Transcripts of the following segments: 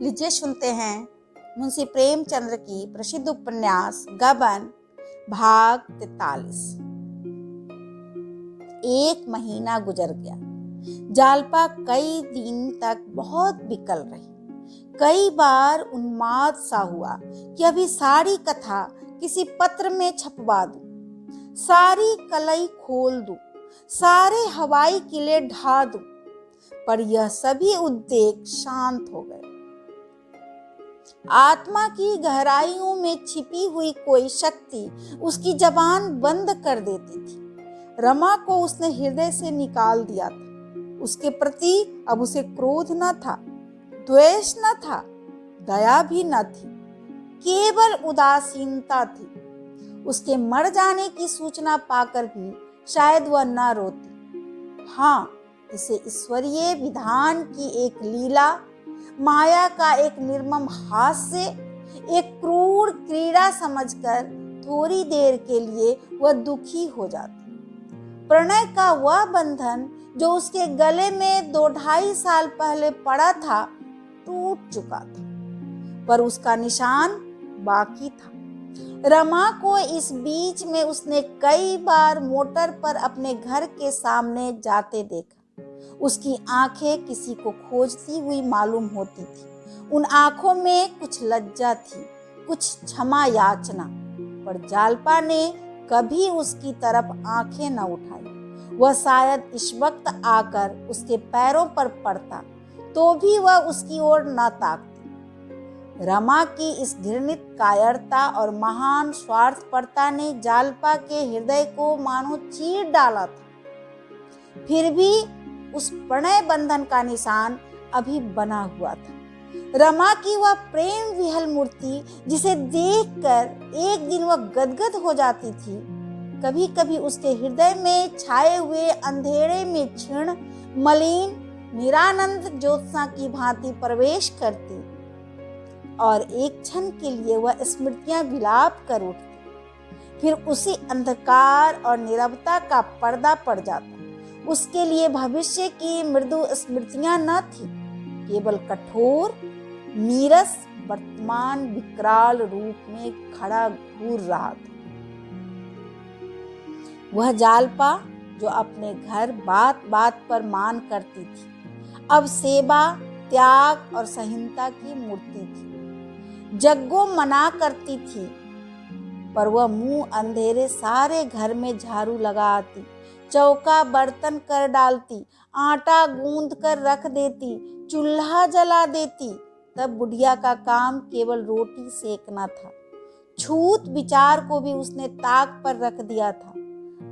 लीजिए सुनते हैं मुंशी प्रेमचंद्र की प्रसिद्ध उपन्यास गबन भाग 43। एक महीना गुजर गया। जालपा कई दिन तक बहुत विकल रही। कई बार उन्माद सा हुआ कि अभी सारी कथा किसी पत्र में छपवा दूं, सारी कलई खोल दूं, सारे हवाई किले ढा दूं, पर यह सभी उद्वेग शांत हो गए। आत्मा की गहराइयों में छिपी हुई कोई शक्ति उसकी जबान बंद कर देती थी। रमा को उसने हृदय से निकाल दिया था। उसके प्रति अब उसे क्रोध न था, द्वेष न था, दया भी न थी, केवल उदासीनता थी। उसके मर जाने की सूचना पाकर भी शायद वह न रोती। हाँ, इसे ईश्वरीय विधान की एक लीला, माया का एक निर्मम हास्य, एक क्रूर क्रीड़ा समझकर थोड़ी देर के लिए वह दुखी हो जाती। प्रणय का वह बंधन जो उसके गले में 2-2.5 साल पहले पड़ा था टूट चुका था, पर उसका निशान बाकी था। रमा को इस बीच में उसने कई बार मोटर पर अपने घर के सामने जाते देखा। उसकी आंखें किसी को खोजती हुई मालूम होती थी। उन आंखों में कुछ लज्जा थी, कुछ क्षमा याचना, पर जालपा ने कभी उसकी तरफ आंखें न उठाई। वह शायद इस वक्त आकर उसके पैरों पर पड़ता तो भी वह उसकी ओर न ताकती। रमा की इस घृणित कायरता और महान स्वार्थपरता ने जालपा के हृदय को मानो चीर डाला था। फिर भी उस प्रणय बंधन का निशान अभी बना हुआ था। रमा की वह प्रेम विहल मूर्ति जिसे देखकर एक दिन वह गदगद हो जाती थी, कभी कभी उसके हृदय में छाए हुए अंधेरे में क्षीण, मलिन, निरानंद ज्योत्सना की भांति प्रवेश करती और एक क्षण के लिए वह स्मृतियां विलाप कर उठती। फिर उसी अंधकार और नीरवता का पर्दा पड़ जाता। उसके लिए भविष्य की मृदु स्मृतियां न थी, केवल कठोर नीरस वर्तमान विकराल रूप में खड़ा घूर रहा था। वह जालपा जो अपने घर बात बात पर मान करती थी, अब सेवा, त्याग और सहीनता की मूर्ति थी। जग्गो मना करती थी, पर वह मुंह अंधेरे सारे घर में झाड़ू लगा आती, चौका बर्तन कर डालती, आटा गूंद कर रख देती, चूल्हा जला देती। तब बुढ़िया का काम केवल रोटी सेकना था। छूत विचार को भी उसने ताक पर रख दिया था।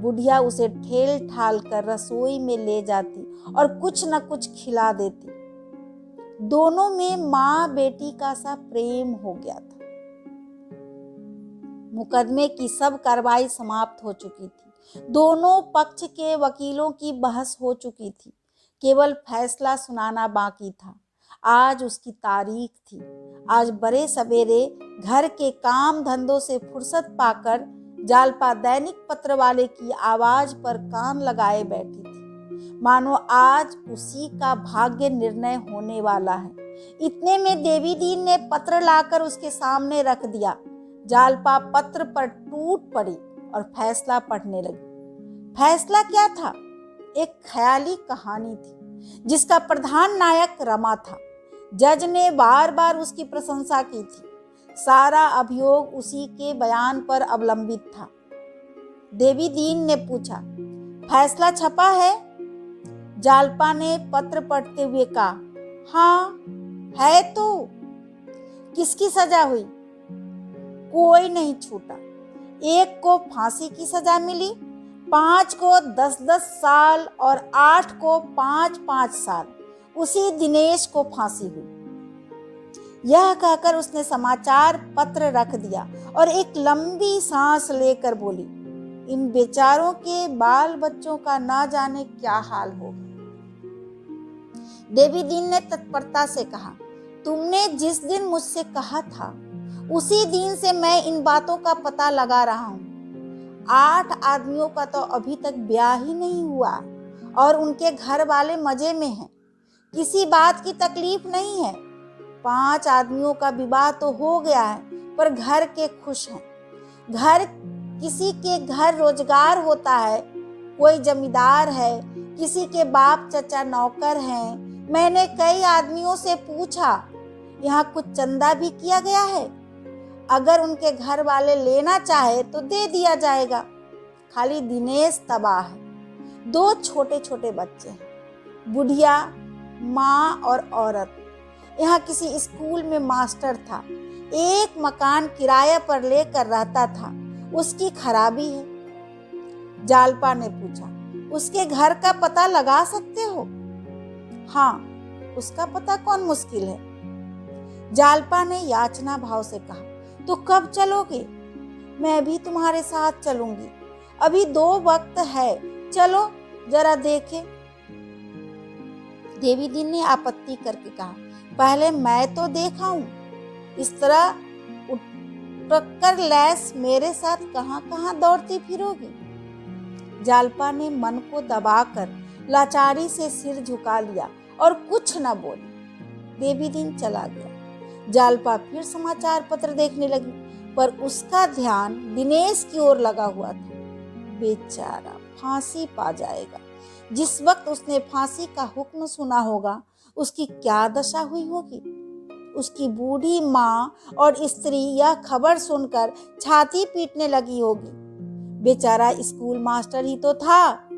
बुढ़िया उसे ठेल ठाल कर रसोई में ले जाती और कुछ न कुछ खिला देती। दोनों में माँ बेटी का सा प्रेम हो गया था। मुकदमे की सब कार्रवाई समाप्त हो चुकी थी। दोनों पक्ष के वकीलों की बहस हो चुकी थी। केवल फैसला सुनाना बाकी था। आज उसकी तारीख थी। आज बड़े सवेरे घर के काम धंधों से फुर्सत पाकर जालपा दैनिक पत्र वाले की आवाज पर कान लगाए बैठी थी, मानो आज उसी का भाग्य निर्णय होने वाला है। इतने में देवी दीन ने पत्र लाकर उसके सामने रख दिया। जालपा पत्र पर टूट पड़ी और फैसला पढ़ने लगी। फैसला क्या था? एक ख्याली कहानी थी जिसका प्रधान नायक रमा था। जज ने बार बार उसकी प्रशंसा की थी। सारा अभियोग उसी के बयान पर अवलंबित था। देवी दीन ने पूछा, फैसला छपा है? जालपा ने पत्र पढ़ते हुए कहा, हाँ है तो। किसकी सजा हुई? कोई नहीं छूटा। एक को फांसी की सजा मिली, 5 को 10-10 साल और 8 को 5-5 साल। उसी दिनेश को फांसी हुई। यह कहकर उसने समाचार पत्र रख दिया और एक लंबी सांस लेकर बोली, इन बेचारों के बाल बच्चों का ना जाने क्या हाल होगा। देवी दीन ने तत्परता से कहा, तुमने जिस दिन मुझसे कहा था उसी दिन से मैं इन बातों का पता लगा रहा हूँ। 8 आदमियों का तो अभी तक ब्याह ही नहीं हुआ और उनके घर वाले मजे में हैं। किसी बात की तकलीफ नहीं है। 5 आदमियों का विवाह तो हो गया है, पर घर के खुश हैं। घर किसी के घर रोजगार होता है, कोई जमींदार है, किसी के बाप चचा नौकर हैं। मैंने कई आदमियों से पूछा, यहाँ कुछ चंदा भी किया गया है? अगर उनके घर वाले लेना चाहे तो दे दिया जाएगा। खाली दिनेश तबाह है। 2 छोटे छोटे बच्चे हैं, बुढ़िया, माँ और औरत। यहाँ किसी स्कूल में मास्टर था, एक मकान किराए पर लेकर रहता था, उसकी खराबी है। जालपा ने पूछा, उसके घर का पता लगा सकते हो? हाँ, उसका पता कौन मुश्किल है। जालपा ने याचना भाव से कहा, तो कब चलोगे? मैं भी तुम्हारे साथ चलूंगी, अभी 2 वक्त है, चलो जरा देखे। देवी दीन ने आपत्ति करके कहा, पहले मैं तो देखा हूं, इस तरह उठकर लैस मेरे साथ कहां कहां दौड़ती फिरोगी। जालपा ने मन को दबाकर लाचारी से सिर झुका लिया और कुछ न बोली। देवी दीन चला गया। जालपा फिर समाचार पत्र देखने लगी, पर उसका ध्यान दिनेश की ओर लगा हुआ था। बेचारा फांसी पा जाएगा। जिस वक्त उसने फांसी का हुक्म सुना होगा, उसकी क्या दशा हुई होगी। उसकी बूढ़ी माँ और स्त्री यह खबर सुनकर छाती पीटने लगी होगी। बेचारा स्कूल मास्टर ही तो था,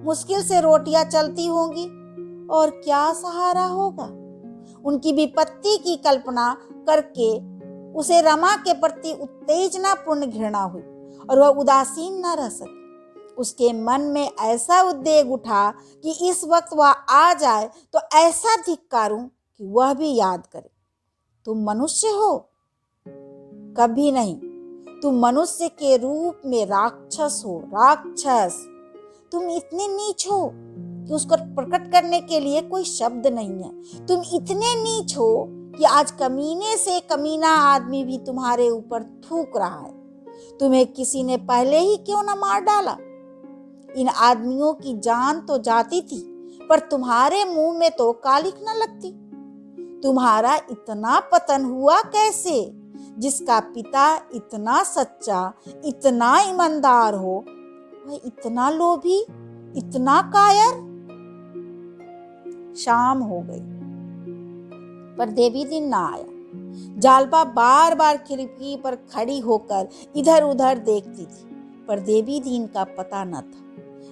मुश्किल से रोटियां चलती होंगी, और क्या सहारा होगा। उनकी विपत्ति की कल्पना करके उसे रमा के प्रति उत्तेजनापूर्ण घृणा हुई और वह उदासीन न रह सकी। उसके मन में ऐसा उद्वेग उठा कि इस वक्त वह आ जाए तो ऐसा धिक्कारूं कि वह भी याद करे, तुम मनुष्य हो? कभी नहीं। तुम मनुष्य के रूप में राक्षस हो, राक्षस। तुम इतने नीच हो कि उसको प्रकट करने के लिए कोई शब्द नहीं है। तुम इतने नीच हो कि आज कमीने से कमीना आदमी भी तुम्हारे ऊपर थूक रहा है। तुम्हें किसी ने पहले ही क्यों न मार डाला। इन आदमियों की जान तो जाती थी, पर तुम्हारे मुंह में तो कालिख न लगती। तुम्हारा इतना पतन हुआ कैसे? जिसका पिता इतना सच्चा, इतना ईमानदार हो, वह इतना लोभी, इतना कायर। शाम हो गई, पर देवी दीन ना आया। जालपा बार बार खिड़की पर खड़ी होकर इधर उधर देखती थी, पर देवी दीन का पता न था।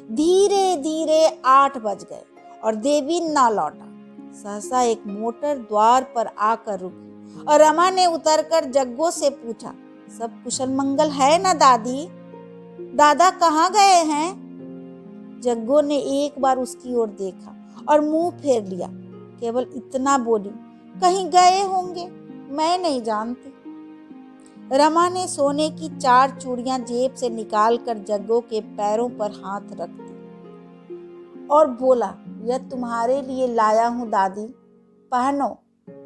धीरे धीरे 8 बज गए और देवी ना लौटा। सहसा एक मोटर द्वार पर आकर रुकी और रमा ने उतरकर जग्गो से पूछा, सब कुशल मंगल है ना दादी? दादा कहाँ गए हैं? जग्गो ने एक बार उसकी ओर देखा और मुंह फेर लिया। केवल इतना बोली, कहीं गए होंगे, मैं नहीं जानती। रमा ने सोने की 4 चूड़ियां जेब से निकालकर जग्गो के पैरों पर हाथ रख दी और बोला, यह तुम्हारे लिए लाया हूं दादी, पहनो,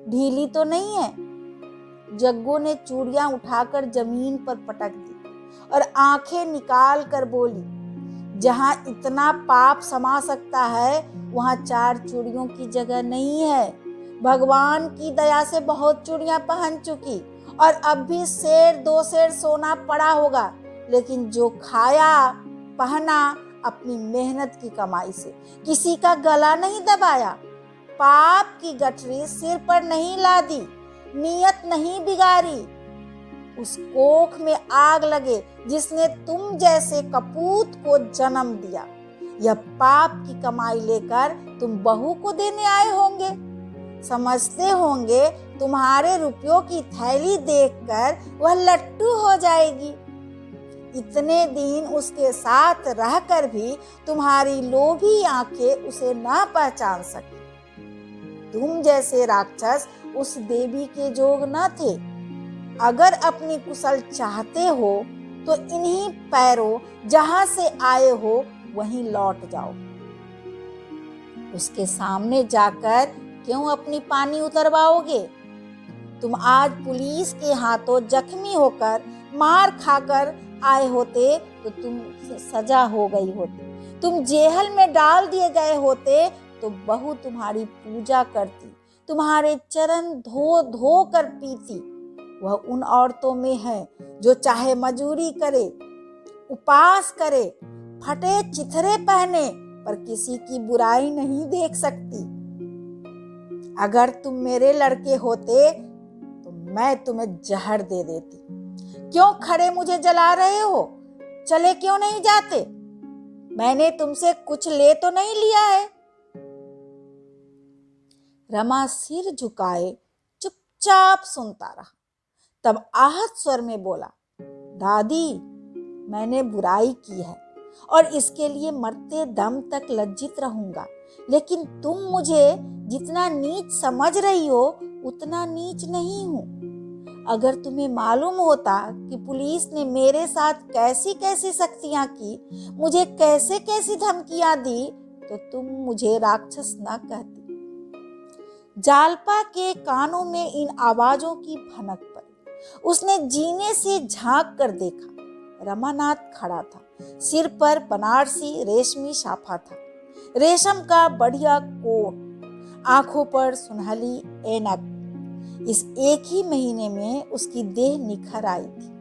ढीली तो नहीं है। जग्गो ने चूड़ियां उठाकर जमीन पर पटक दी और आंखें निकाल कर बोली, जहां इतना पाप समा सकता है वहां 4 चूड़ियों की जगह नहीं है। भगवान की दया से बहुत चूड़ियां पहन चुकी और अब भी 1.5 सेर सोना पड़ा होगा, लेकिन जो खाया पहना अपनी मेहनत की कमाई से, किसी का गला नहीं दबाया, पाप की गठरी सिर पर नहीं लादी, नियत नहीं बिगाड़ी। उस कोख में आग लगे जिसने तुम जैसे कपूत को जन्म दिया। यह पाप की कमाई लेकर तुम बहू को देने आए होंगे। समझते होंगे तुम्हारे रुपयों की थैली देखकर वह लट्टू हो जाएगी। इतने दिन उसके साथ रहकर भी तुम्हारी लोभी आंखें उसे ना पहचान सकी। तुम जैसे राक्षस उस देवी के जोग न थे। अगर अपनी कुशल चाहते हो तो इन्हीं पैरों जहां से आए हो वहीं लौट जाओ। उसके सामने जाकर क्यों अपनी पानी उतरवाओगे? तुम आज पुलिस के हाथों जख्मी होकर मार खाकर आए होते तो तुम सजा हो गई होती। तुम जेल में डाल दिए गए होते तो बहू तुम्हारी पूजा करती, तुम्हारे चरण धो धो कर पीती। वह उन औरतों में है जो चाहे मजूरी करे, उपवास करे, फटे चिथरे पहने, पर किसी की बुराई नहीं देख सकती। अगर तुम मेरे लड़के होते तो मैं तुम्हें जहर दे देती। क्यों खड़े मुझे जला रहे हो? चले क्यों नहीं जाते? मैंने तुमसे कुछ ले तो नहीं लिया है। रमा सिर झुकाए चुपचाप सुनता रहा। तब आहत स्वर में बोला, दादी, मैंने बुराई की है और इसके लिए मरते दम तक लज्जित रहूंगा, लेकिन तुम मुझे जितना नीच समझ रही हो उतना नीच नहीं हूं। अगर तुम्हें मालूम होता कि पुलिस ने मेरे साथ कैसी कैसी सख्तियां की, मुझे कैसे कैसी धमकियां दी, तो तुम मुझे राक्षस न कहती। जालपा के कानों में इन आवाजों की भनक पड़ी। उसने जीने से झांक कर देखा। रमानाथ खड़ा था। सिर पर बनारसी रेशमी साफा था, रेशम का बढ़िया कोट, आंखों पर सुनहली ऐनक। इस एक ही महीने में उसकी देह निखर आई थी।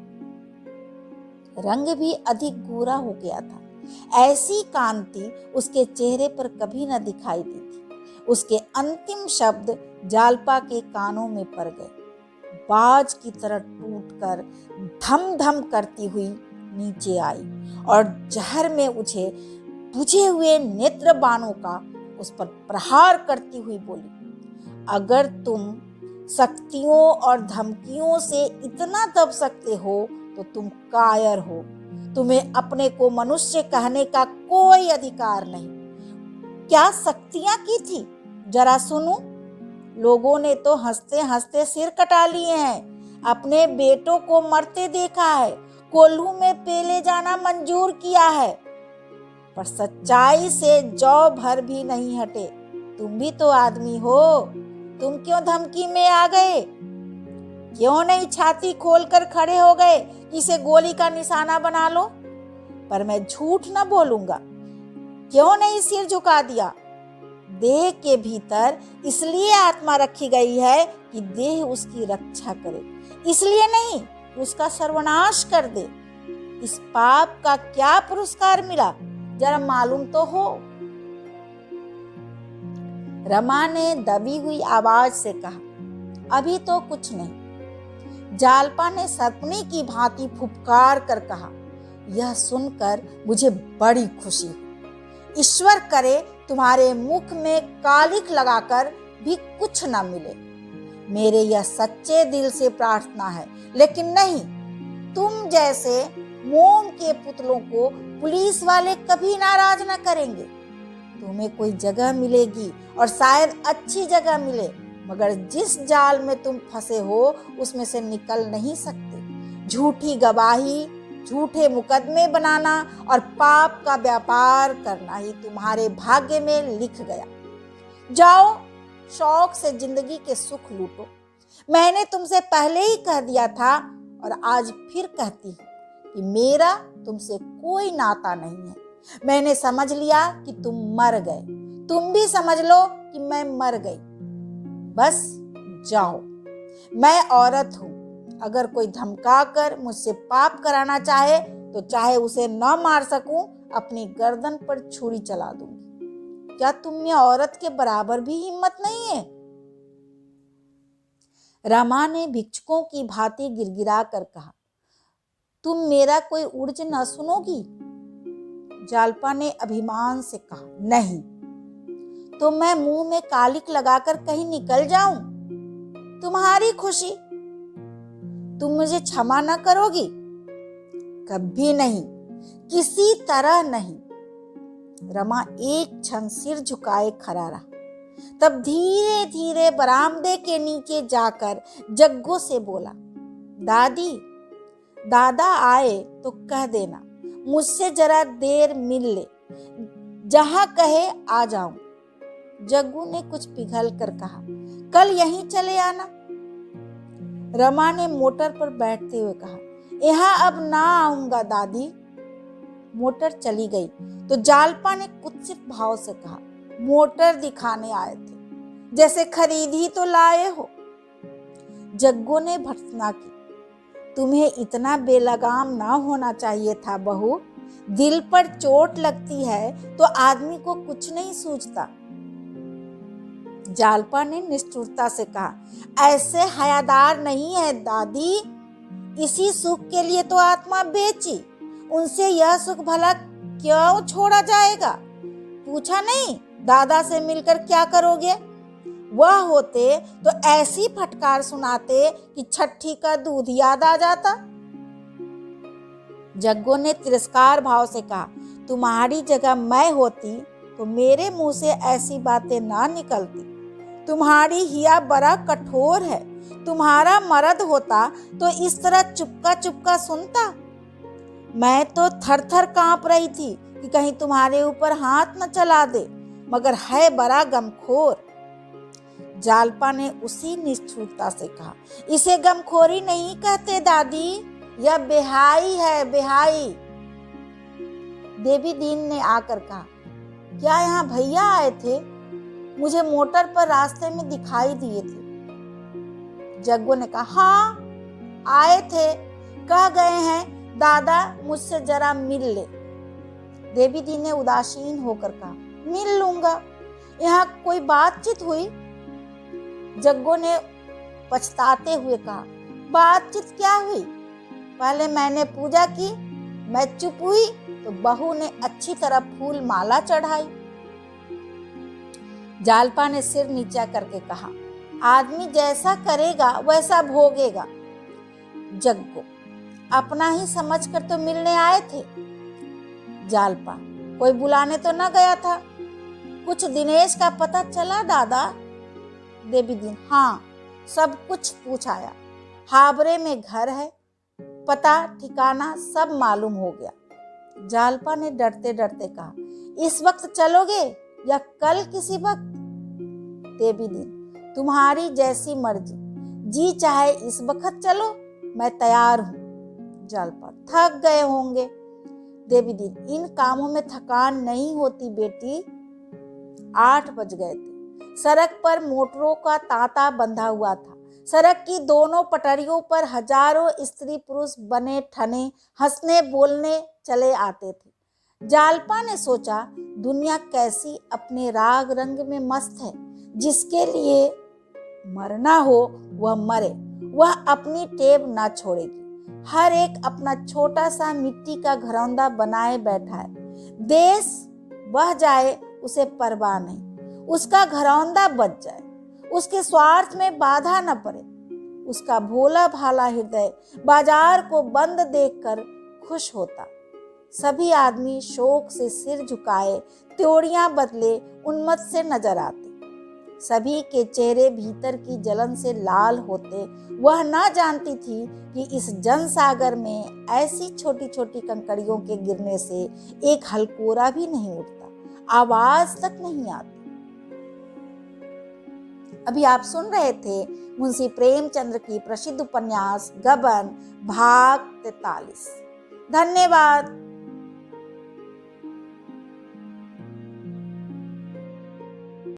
रंग भी अधिक गोरा हो गया था। ऐसी कांति उसके चेहरे पर कभी न दिखाई दी थी। उसके अंतिम शब्द जालपा के कानों में पड़ गए। बाज की तरह टूटकर धम धम करती हुई नीचे आई और जहर में उछे बुझे हुए नेत्र बाणों का उस पर प्रहार करती हुई बोली, अगर तुम शक्तियों और धमकियों से इतना दब सकते हो तो तुम कायर हो। तुम्हें अपने को मनुष्य कहने का कोई अधिकार नहीं। क्या शक्तियां की थी, जरा सुनो। लोगों ने तो हंसते हंसते सिर कटा लिए हैं, अपने बेटों को मरते देखा है, कोल्हू में पेले जाना मंजूर किया है, पर सच्चाई से जौ भर भी नहीं हटे। तुम भी तो आदमी हो, तुम क्यों धमकी में आ गए? क्यों नहीं छाती खोलकर खड़े हो गए कि इसे गोली का निशाना बना लो? पर मैं झूठ न बोलूंगा। क्यों नहीं सिर झुका दिया? देह के भीतर इसलिए आत्मा रखी गई है कि देह उसकी रक्षा करे, इसलिए नहीं उसका सर्वनाश कर दे। इस पाप का क्या पुरस्कार मिला, जरा मालूम तो हो। रमा ने दबी हुई आवाज से कहा, अभी तो कुछ नहीं। जालपा ने सर्पणी की भांति फुफकार कर कहा, यह सुनकर मुझे बड़ी खुशी हुई। ईश्वर करे तुम्हारे मुख में कालिख लगाकर भी कुछ न मिले। मेरे यह सच्चे दिल से प्रार्थना है, लेकिन नहीं, तुम जैसे मोम के पुतलों को पुलिस वाले कभी नाराज न करेंगे। तुम्हें कोई जगह मिलेगी और शायद अच्छी जगह मिले, मगर जिस जाल में तुम फंसे हो उसमें से निकल नहीं सकते। झूठी गवाही, झूठे मुकदमे बनाना और पाप का व्यापार करना ही तुम्हारे भाग्य में लिख गया। जाओ, शौक से जिंदगी के सुख लूटो। मैंने तुमसे पहले ही कह दिया था और आज फिर कहती हूँ कि मेरा तुमसे कोई नाता नहीं है। मैंने समझ लिया कि तुम मर गए, तुम भी समझ लो कि मैं मर गई। बस जाओ। मैं औरत हूँ, अगर कोई धमका कर मुझसे पाप कराना चाहे तो चाहे उसे न मार सकूं, अपनी गर्दन पर छुरी चला दूंगी। क्या तुम में औरत के बराबर भी हिम्मत नहीं है? रमा ने भिक्षुकों की भांति गिड़गिड़ा कर कहा, तुम मेरा कोई उर्ज न सुनोगी? जालपा ने अभिमान से कहा, नहीं। तो मैं मुंह में कालिख लगाकर कहीं निकल जाऊं? तुम्हारी खुशी। तुम मुझे क्षमा न करोगी? कभी नहीं, किसी तरह नहीं। रमा एक क्षण सिर झुकाए खड़ा रहा, तब धीरे धीरे बरामदे के नीचे जाकर जग्गू से बोला, दादी, दादा आए तो कह देना मुझसे जरा देर मिल ले, जहां कहे आ जाऊं। जग्गू ने कुछ पिघल कर कहा, कल यहीं चले आना। रमा ने मोटर पर बैठते हुए कहा, यहाँ अब ना आऊंगा दादी। मोटर चली गई तो जालपा ने कुत्सित भाव से कहा, मोटर दिखाने आए थे, जैसे खरीद ही तो लाए हो। जग्गू ने भर्त्सना की। तुम्हें इतना बेलगाम ना होना चाहिए था बहू। दिल पर चोट लगती है तो आदमी को कुछ नहीं सूझता। जालपा ने निष्ठुरता से कहा, ऐसे हयादार नहीं है दादी। इसी सुख के लिए तो आत्मा बेची। उनसे यह सुख भला क्यों छोड़ा जाएगा? पूछा नहीं दादा से मिलकर क्या करोगे? वह होते तो ऐसी फटकार सुनाते कि छठी का दूध याद आ जाता। जग्गू ने तिरस्कार भाव से कहा, तुम्हारी जगह मैं होती तो मेरे मुंह से ऐसी बातें ना निकलती। तुम्हारी हिया बड़ा कठोर है। तुम्हारा मर्द होता तो इस तरह चुपका चुपका सुनता। मैं तो थर थर कांप रही थी कि कहीं तुम्हारे ऊपर हाथ न चला दे, मगर है बड़ा गमखोर। जालपा ने उसी निष्ठुरता से कहा, इसे गमखोरी नहीं कहते दादी, यह बेहाई है, बेहाई। देवी दीन ने आकर कहा, क्या यहाँ भैया आए थे? मुझे मोटर पर रास्ते में दिखाई दिए थे। जग्गू ने कहा, हाँ आए थे, कह गए हैं दादा मुझसे जरा मिल ले। देवी दीन ने उदासीन होकर कहा, मिल लूंगा। यहाँ कोई बातचीत हुई? जग्गू ने पछताते हुए कहा, बातचीत क्या हुई? पहले मैंने पूजा की, मैं चुप हुई तो बहू ने अच्छी तरह फूल माला चढ़ाई। जालपा ने सिर नीचा करके कहा, आदमी जैसा करेगा वैसा भोगेगा। जग्गू, अपना ही समझकर तो मिलने आए थे। जालपा, कोई बुलाने तो न गया था? कुछ दिनेश का पता चला दादा? देवी दीन, हाँ सब कुछ पूछ आया। हावरे में घर है, पता ठिकाना सब मालूम हो गया। जालपा ने डरते डरते कहा, इस वक्त चलोगे या कल किसी वक्त? देवी दीन, तुम्हारी जैसी मर्जी, जी चाहे इस वक्त चलो, मैं तैयार हूं। जालपा, थक गए होंगे। देवी दीन, इन कामों में थकान नहीं होती बेटी। 8 बज गए थे। सड़क पर मोटरों का तांता बंधा हुआ था। सड़क की दोनों पटरियों पर हजारों स्त्री पुरुष बने ठने हंसने बोलने चले आते थे। जालपा ने सोचा, दुनिया कैसी अपने राग रंग में मस्त है। जिसके लिए मरना हो वह मरे, वह अपनी टेब ना छोड़ेगी। हर एक अपना छोटा सा मिट्टी का घरौंदा बनाए बैठा है। देश बह जाए उसे परवाह नहीं, उसका घरौंदा बच जाए, उसके स्वार्थ में बाधा न पड़े। उसका भोला भाला हृदय बाजार को बंद देखकर खुश होता। सभी आदमी शोक से सिर झुकाए त्योड़ियां बदले उन्मत्त से नजर आते। सभी के चेहरे भीतर की जलन से लाल होते। वह ना जानती थी कि इस जनसागर में ऐसी छोटी छोटी कंकड़ियों के गिरने से एक हलकोरा भी नहीं उठता, आवाज तक नहीं आती। अभी आप सुन रहे थे मुंशी प्रेमचंद्र की प्रसिद्ध उपन्यास गबन भाग 43। धन्यवाद।